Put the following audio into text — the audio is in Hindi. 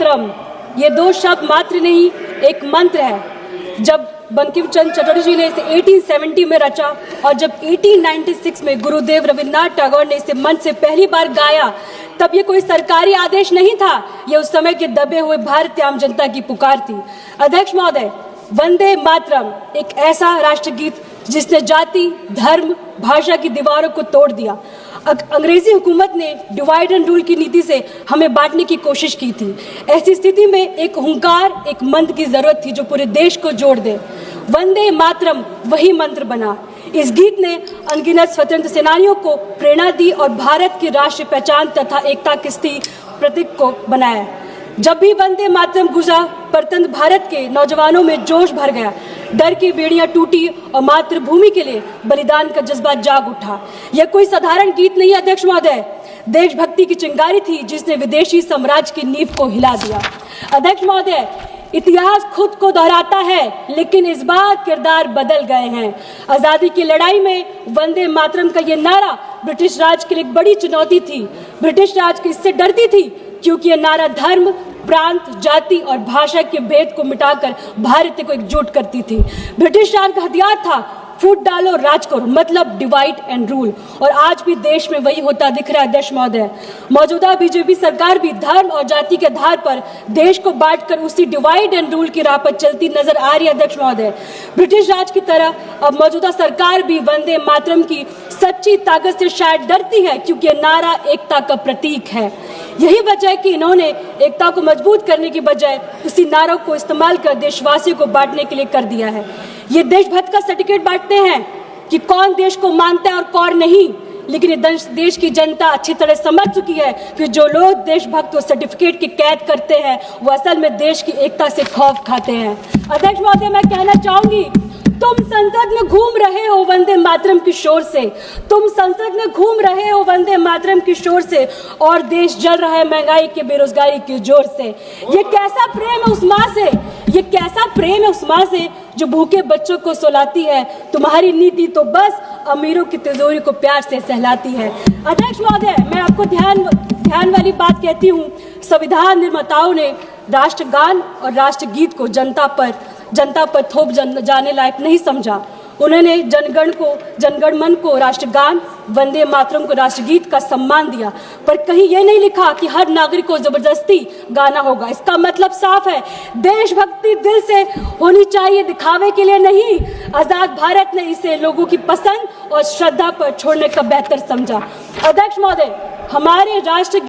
मातरम ये दो शब्द मात्र नहीं, एक मंत्र है। जब बंकिम चंद्र चटर्जी जी ने इसे 1870 में रचा और जब 1896 में गुरुदेव रविन्द्रनाथ टैगोर ने इसे मंच से पहली बार गाया, तब ये कोई सरकारी आदेश नहीं था, ये उस समय के दबे हुए भारतीय आम जनता की पुकार थी। अध्यक्ष महोदय, वंदे मातरम एक ऐसा राष्ट्रगीत जिसने जाति, धर्म, भाषा की दीवारों को तोड़ दिया। अंग्रेजी हुकूमत ने डिवाइड एंड रूल की नीति से हमें बांटने की कोशिश की थी। ऐसी स्थिति में एक हुंकार, एक मंत्र की जरूरत थी जो पूरे देश को जोड़ दे। वंदे मातरम वही मंत्र बना। इस गीत ने अनगिनत स्वतंत्र सेनानियों को प्रेरणा दी और भारत की राष्ट्रीय पहचान तथा एकता के प्रतीक को बनाया। जब भी वंदे मातरम गुजा, परतंत्र भारत के नौजवानों में जोश भर गया, डर की बेड़ियां टूटी और मातृभूमि के लिए बलिदान का जज्बा जाग उठा। यह कोई साधारण गीत नहीं है अध्यक्ष महोदय, देशभक्ति की चिंगारी थी जिसने विदेशी साम्राज्य की नींव को हिला दिया। अध्यक्ष महोदय, इतिहास खुद को दोहराता है, लेकिन इस बार किरदार बदल गए हैं। आजादी की लड़ाई में वंदे मातरम का ये नारा ब्रिटिश राज के लिए एक बड़ी चुनौती थी। ब्रिटिश राज इससे डरती थी क्योंकि यह नारा धर्म, प्रांत, जाति और भाषा के भेद को मिटाकर भारत को एकजुट करती थी। ब्रिटिश राज का हथियार था फूट डालो राज करो, मतलब डिवाइड एंड रूल, और आज भी देश में वही होता दिख रहा है अध्यक्ष महोदय। मौजूदा बीजेपी सरकार भी धर्म और जाति के आधार पर देश को बांटकर उसी डिवाइड एंड रूल की राह पर चलती नजर आ रही है अध्यक्ष महोदय। ब्रिटिश राज की तरह अब मौजूदा सरकार भी वंदे मातरम की सच्ची ताकत से शायद डरती है, क्योंकि यह नारा एकता का प्रतीक है। यही वजह है कि इन्होंने एकता को मजबूत करने की बजाय उसी नारों को इस्तेमाल कर देशवासियों को बांटने के लिए कर दिया है। ये देशभक्त का सर्टिफिकेट बांटते हैं कि कौन देश को मानता है और कौन नहीं, लेकिन ये देश की जनता अच्छी तरह समझ चुकी है कि जो लोग देशभक्त को सर्टिफिकेट की कैद करते हैं वो असल में देश की एकता से खौफ खाते हैं। अध्यक्ष महोदय, मैं कहना चाहूंगी, तुम संसद में घूम रहे हो वंदे मातरम की शोर से, तुम संसद में घूम रहे हो वंदे मातरम की शोर से, और देश जल रहा है महंगाई के, बेरोजगारी के जोर से। ये कैसा प्रेम है उस माँ से, ये कैसा प्रेम है उस माँ से जो भूखे बच्चों को सुलाती है। तुम्हारी नीति तो बस अमीरों की तिजोरी को प्यार से सहलाती है। अध्यक्ष महोदय, मैं आपको ध्यान वाली बात कहती हूँ, संविधान निर्माताओं ने राष्ट्रगान और राष्ट्रगीत को जनता पर थोप जाने लायक नहीं समझा। उन्होंने जनगण मन को राष्ट्रगान, वंदे मातरम को राष्ट्रगीत का सम्मान दिया, पर कहीं यह नहीं लिखा कि हर नागरिक को जबरदस्ती गाना होगा। इसका मतलब साफ है, देशभक्ति दिल से होनी चाहिए, दिखावे के लिए नहीं। आजाद भारत ने इसे लोगों की पसंद और श्रद्धा पर छोड़ने का बेहतर समझा। अध्यक्ष महोदय, हमारे राष्ट्र